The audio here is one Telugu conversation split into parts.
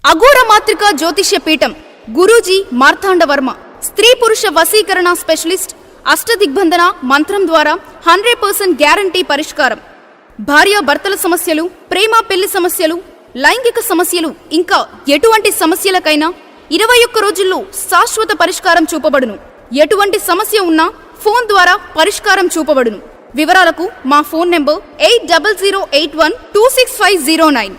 అఘోర మాత్రిక జ్యోతిష్య పీఠం గురూజీ మార్తాండ వర్మ స్త్రీ పురుష వశీకరణ స్పెషలిస్ట్ అష్టదిగ్బంధన మంత్రం ద్వారా 100% గ్యారంటీ పరిష్కారం. భార్యాభర్తల సమస్యలు, ప్రేమ పెళ్లి సమస్యలు, లైంగిక సమస్యలు ఇంకా ఎటువంటి సమస్యలకైనా 21 రోజుల్లో శాశ్వత పరిష్కారం చూపబడును. ఎటువంటి సమస్య ఉన్నా ఫోన్ ద్వారా పరిష్కారం చూపబడును. వివరాలకు మా ఫోన్ నెంబర్ 8008126509.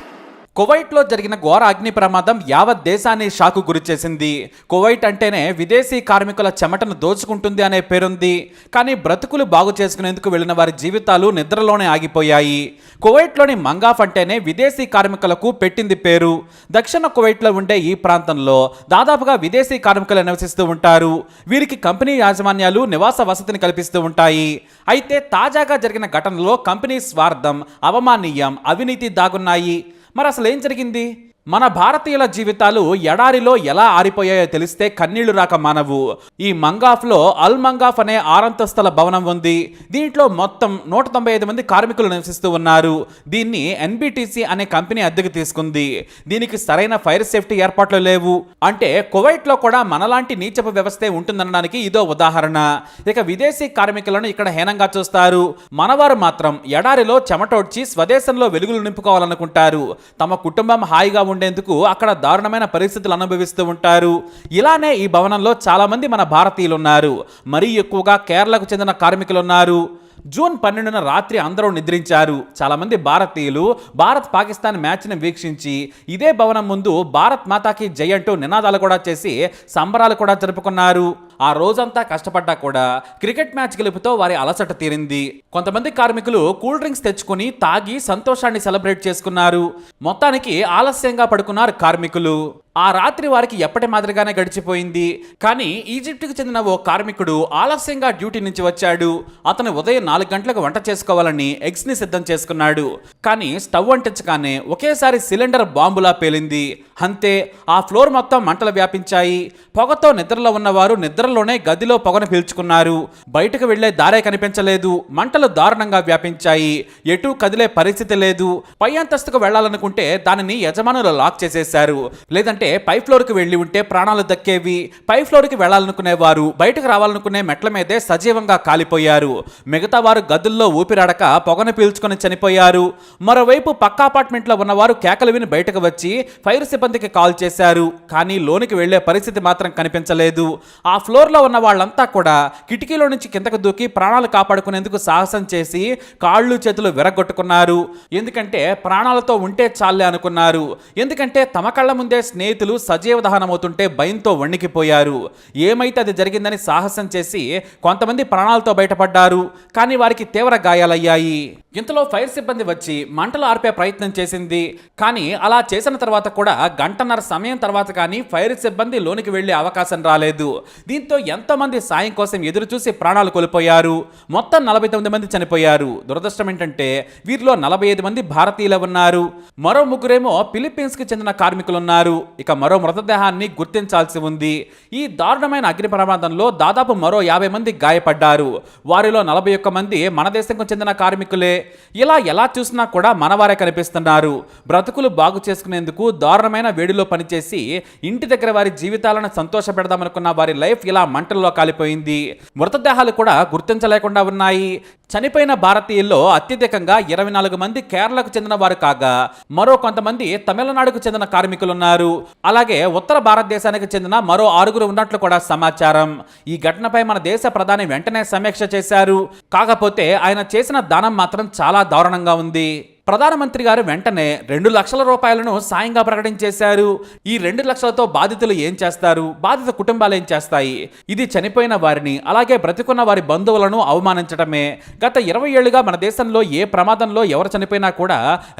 కువైట్లో జరిగిన ఘోర అగ్ని ప్రమాదం యావత్ దేశాన్ని షాకు గురిచేసింది. కువైట్ అంటేనే విదేశీ కార్మికుల చెమటను దోచుకుంటుంది అనే పేరుంది. కానీ బ్రతుకులు బాగు చేసుకునేందుకు వెళ్లిన వారి జీవితాలు నిద్రలోనే ఆగిపోయాయి. కువైట్లోని మంగాఫ్ అంటేనే విదేశీ కార్మికులకు పెట్టింది పేరు. దక్షిణ కువైట్లో ఉండే ఈ ప్రాంతంలో దాదాపుగా విదేశీ కార్మికులు నివసిస్తూ ఉంటారు. వీరికి కంపెనీ యాజమాన్యాలు నివాస వసతిని కల్పిస్తూ ఉంటాయి. అయితే తాజాగా జరిగిన ఘటనలో కంపెనీ స్వార్థం, అవమానీయం, అవినీతి దాగున్నాయి. మరి అసలు ఏం జరిగింది? మన భారతీయుల జీవితాలు ఎడారిలో ఎలా ఆరిపోయాయో తెలిస్తే కన్నీళ్లు రాక మానవు. ఈ మంగాఫ్లో అల్ మంగాఫ్ అనే 6 అంతస్తుల భవనం ఉంది. దీంట్లో మొత్తం 195 మంది కార్మికులు నివసిస్తూ ఉన్నారు. దీన్ని ఎన్బిటిసి అనే కంపెనీ అద్దెకు తీసుకుంది. దీనికి సరైన ఫైర్ సేఫ్టీ ఏర్పాట్లు లేవు. అంటే కువైట్లో కూడా మనలాంటి నీచపు వ్యవస్థే ఉంటుందనడానికి ఇదో ఉదాహరణ. ఇక విదేశీ కార్మికులను ఇక్కడ హీనంగా చూస్తారు. మనవారు మాత్రం ఎడారిలో చెమటోడ్చి స్వదేశంలో వెలుగులు నింపుకోవాలనుకుంటారు. తమ కుటుంబం హాయిగా ఉండేందుకు అక్కడ దారుణమైన పరిస్థితులు అనుభవిస్తూ ఉంటారు. ఇలానే ఈ భవనంలో చాలా మంది మన భారతీయులు ఉన్నారు. మరీ ఎక్కువగా కేరళకు చెందిన కార్మికులు ఉన్నారు. జూన్ 12న రాత్రి అందరూ నిద్రించారు. చాలామంది భారతీయులు భారత్ పాకిస్తాన్ మ్యాచ్ని వీక్షించి ఇదే భవనం ముందు భారత్ మాతాకి జై అంటూ నినాదాలు కూడా చేసి సంబరాలు కూడా జరుపుకున్నారు. ఆ రోజంతా కష్టపడ్డా కూడా క్రికెట్ మ్యాచ్ గెలుపుతో వారి అలసట తీరింది. కొంతమంది కార్మికులు కూల్ డ్రింక్స్ తెచ్చుకుని తాగి సంతోషాన్ని సెలబ్రేట్ చేసుకున్నారు. మొత్తానికి ఆలస్యంగా పడుకున్నారు కార్మికులు. ఆ రాత్రి వారికి ఎప్పటి మాదిరిగానే గడిచిపోయింది. కానీ ఈజిప్ట్కి చెందిన ఓ కార్మికుడు ఆలస్యంగా డ్యూటీ నుంచి వచ్చాడు. అతను ఉదయం 4 గంటలకు వంట చేసుకోవాలని ఎగ్స్ని సిద్ధం చేసుకున్నాడు. కానీ స్టవ్ అంటించగానే ఒకేసారి సిలిండర్ బాంబులా పేలింది. అంతే, ఆ ఫ్లోర్ మొత్తం మంటలు వ్యాపించాయి. పొగతో నిద్రలో ఉన్నవారు నిద్రలోనే గదిలో పొగను పీల్చుకున్నారు. బయటకు వెళ్లే దారే కనిపించలేదు. మంటలు దారుణంగా వ్యాపించాయి. ఎటూ కదిలే పరిస్థితి లేదు. పై అంతస్తుకు వెళ్లాలనుకుంటే దానిని యజమానులు లాక్ చేసేశారు. లేదంటే పై ఫ్లోర్కి వెళ్లి ఉంటే ప్రాణాలు దక్కేవి. పై ఫ్లోర్కి వెళ్లాలనుకునేవారు బయటకు రావాలనుకునే మెట్ల మీదే సజీవంగా కాలిపోయారు. మిగతా వారు గదుల్లో ఊపిరాడక పొగను పీల్చుకొని చనిపోయారు. మరోవైపు పక్క అపార్ట్మెంట్లో ఉన్నవారు కేకలు విని బయటకు వచ్చి ఫైర్ సిబ్బందికి కాల్ చేశారు. కానీ లోనికి వెళ్లే పరిస్థితి మాత్రం కనిపించలేదు. ఆ ఫ్లోర్లో ఉన్న వాళ్ళంతా కూడా కిటికీలో నుంచి కిందకు దూకి ప్రాణాలు కాపాడుకునేందుకు సాహసం చేసి కాళ్ళు చేతులు విరగొట్టుకున్నారు. ఎందుకంటే ప్రాణాలతో ఉంటే చాలే అనుకున్నారు. ఎందుకంటే తమ కళ్ళ ముందే స్నేహితులు సజీవ దహనమవుతుంటే భయంతో వణికిపోయారు. ఏమైతే అది జరిగిందని సాహసం చేసి కొంతమంది ప్రాణాలతో బయటపడ్డారు. కానీ వారికి తీవ్ర గాయాలయ్యాయి. ఇంతలో ఫైర్ సిబ్బంది వచ్చి మంటలు ఆర్పే ప్రయత్నం చేసింది. కానీ అలా చేసిన తర్వాత కూడా గంటన్నర సమయం తర్వాత కానీ ఫైర్ సిబ్బంది లోనికి వెళ్లే అవకాశం రాలేదు. దీంతో ఎంతో మంది సాయం కోసం ఎదురు చూసి ప్రాణాలు కోల్పోయారు. మొత్తం 49 మంది చనిపోయారు. దురదృష్టం ఏంటంటే వీరిలో 45 మంది భారతీయులు ఉన్నారు. మరో 3 ఫిలిప్పీన్స్ కి చెందిన కార్మికులు ఉన్నారు. ఇక మరో మృతదేహాన్ని గుర్తించాల్సి ఉంది. ఈ దారుణమైన అగ్ని ప్రమాదంలో దాదాపు మరో 50 మంది గాయపడ్డారు. వారిలో 41 మంది మన దేశంకు చెందిన కార్మికులే. ఇలా ఎలా చూసినా కూడా మనవారే కనిపిస్తున్నారు. బ్రతుకులు బాగు చేసుకునేందుకు దారుణమైన వేడిలో పనిచేసి ఇంటి దగ్గర వారి జీవితాలను సంతోష పెడదామనుకున్న వారి లైఫ్ ఇలా మంటల్లో కాలిపోయింది. మృతదేహాలు కూడా గుర్తించలేకుండా ఉన్నాయి. చనిపోయిన భారతీయుల్లో అత్యధికంగా 24 మంది కేరళకు చెందిన వారు కాగా మరో కొంతమంది తమిళనాడుకు చెందిన కార్మికులు ఉన్నారు. అలాగే ఉత్తర భారతదేశానికి చెందిన మరో 6 ఉన్నట్లు కూడా సమాచారం. ఈ ఘటనపై మన దేశ ప్రధాని వెంటనే సమీక్ష చేశారు. కాకపోతే ఆయన చేసిన దానం మాత్రం చాలా దారుణంగా ఉంది. ప్రధానమంత్రి గారు వెంటనే 2 లక్షల రూపాయలను సాయంగా ప్రకటించేశారు. ఈ 2 లక్షలతో బాధితులు ఏం చేస్తారు? బాధిత కుటుంబాలు ఏం చేస్తాయి? ఇది చనిపోయిన వారిని అలాగే బ్రతికున్న వారి బంధువులను అవమానించడమే. గత 20 ఏళ్లుగా మన దేశంలో ఏ ప్రమాదంలో ఎవరు చనిపోయినా కూడా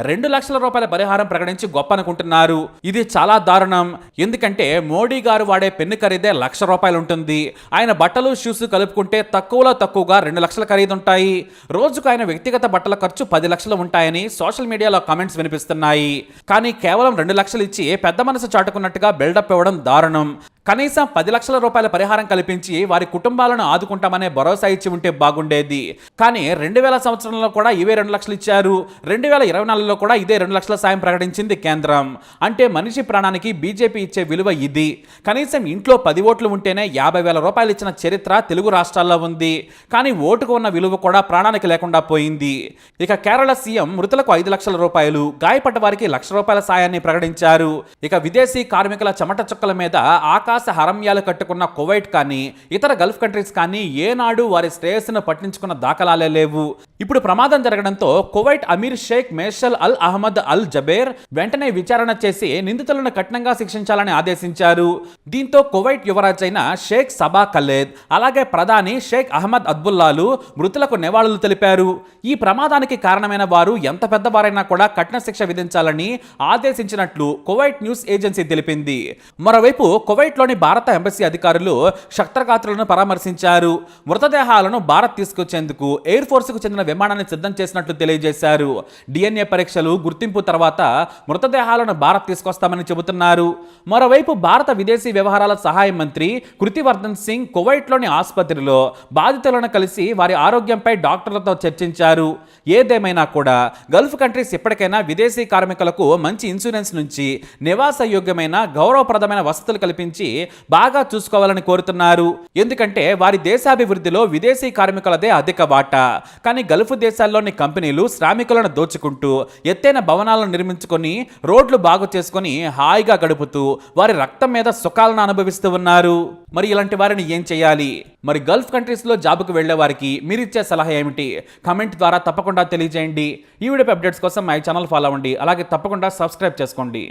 2 లక్షల రూపాయల పరిహారం ప్రకటించి గొప్ప అనుకుంటున్నారు. ఇది చాలా దారుణం. ఎందుకంటే మోడీ గారు వాడే పెన్ను ఖరీదే 1 లక్ష రూపాయలు ఉంటుంది. ఆయన బట్టలు షూస్ కలుపుకుంటే తక్కువలో తక్కువగా 2 లక్షల ఖరీదు ఉంటాయి. రోజుకు ఆయన వ్యక్తిగత బట్టల ఖర్చు 10 లక్షలు ఉంటాయని సోషల్ మీడియాలో కామెంట్స్ వినిపిస్తున్నాయి. కానీ కేవలం 2 లక్షలు ఇచ్చి పెద్ద మనసు చాటుకున్నట్టుగా బిల్డప్ ఇవ్వడం దారుణం. కనీసం 10 లక్షల రూపాయల పరిహారం కల్పించి వారి కుటుంబాలను ఆదుకుంటామనే భరోసా ఇచ్చి ఉంటే బాగుండేది. కానీ 2000 సంవత్సరంలో కూడా ఇవే 2 లక్షలు ఇచ్చారు. 2024లో కూడా ఇదే 2 లక్షల సాయం ప్రకటించింది కేంద్రం. అంటే మనిషి ప్రాణానికి బీజేపీ ఇచ్చే విలువ ఇది. కనీసం ఇంట్లో 10 ఓట్లు ఉంటేనే 50,000 రూపాయలు ఇచ్చిన చరిత్ర తెలుగు రాష్ట్రాల్లో ఉంది. కానీ ఓటుకు ఉన్న విలువ కూడా ప్రాణానికి లేకుండా పోయింది. ఇక కేరళ సీఎం మృతులకు 5 లక్షల రూపాయలు, గాయపడ్డ వారికి 1 లక్ష రూపాయల సాయాన్ని ప్రకటించారు. ఇక విదేశీ కార్మికుల చెమట చుక్కల మీద ఆకాశ హరమ్యాలు కట్టుకున్న కువైట్ కానీ ఇతర గల్ఫ్ కంట్రీస్ కానీ ఏనాడు వారి శ్రేయస్సును పట్టించుకున్న దాఖలాలే లేవు. ఇప్పుడు ప్రమాదం జరగడంతో కువైట్ అమీర్ షేక్ మేషల్ అల్ అహ్మద్ అల్ జబేర్ వెంటనే విచారణ చేసి నిందితులను కఠినంగా శిక్షించాలని ఆదేశించారు. దీంతో కువైట్ యువరాజు అయిన షేక్ సబా ఖలేద్ అలాగే ప్రధాని షేక్ అహ్మద్ అబ్దుల్లాలు మృతులకు నివాళులు తెలిపారు. ఈ ప్రమాదానికి కారణమైన వారు ఎంత పెద్దవారైనా కూడా కఠిన శిక్ష విధించాలని ఆదేశించినట్లు కువైట్ న్యూస్ ఏజెన్సీ తెలిపింది. మరోవైపు కువైట్లోని భారత ఎంబసీ అధికారులు క్షత్రగాత్రులను పరామర్శించారు. మృతదేహాలను భారత్ తీసుకొచ్చేందుకు ఎయిర్ ఫోర్స్ కు చెందిన విమానాన్ని సిద్ధం చేసినట్లు తెలియజేశారు. DNA పరీక్షలు గుర్తింపు తర్వాత మృతదేహాలను భారత్ తీసుకొస్తామని చెబుతున్నారు. మరోవైపు భారత విదేశీ వ్యవహారాల సహాయ మంత్రి కృతివర్ధన్ సింగ్ కువైట్లోని ఆసుపత్రిలో బాధితులను కలిసి వారి ఆరోగ్యంపై డాక్టర్లతో చర్చించారు. ఏదేమైనా కూడా గల్ఫ్ కంట్రీస్ ఇప్పటికైనా విదేశీ కార్మికులకు మంచి ఇన్సూరెన్స్ నుంచి నివాసయోగ్యమైన గౌరవప్రదమైన వసతులు కల్పించి బాగా చూసుకోవాలని కోరుతున్నారు. ఎందుకంటే వారి దేశాభివృద్ధిలో విదేశీ కార్మికులదే అధిక వాటా. కానీ గల్ఫ్ దేశాల్లోని కంపెనీలు శ్రామికులను దోచుకుంటూ ఎత్తైన భవనాలను నిర్మించుకొని రోడ్లు బాగు చేసుకొని హాయిగా గడుపుతూ వారి రక్తం మీద సుఖాలను అనుభవిస్తూ ఉన్నారు. మరి ఇలాంటి వారిని ఏం చేయాలి? మరి గల్ఫ్ కంట్రీస్లో జాబుకు వెళ్లే వారికి మీరిచ్చే సలహా ఏమిటి? కమెంట్ ద్వారా తప్పకుండా తెలియజేయండి. ఈ వీడియో అప్డేట్స్ కోసం మై ఛానల్ ఫాలో అవ్వండి. అలాగే తప్పకుండా సబ్స్క్రైబ్ చేసుకోండి.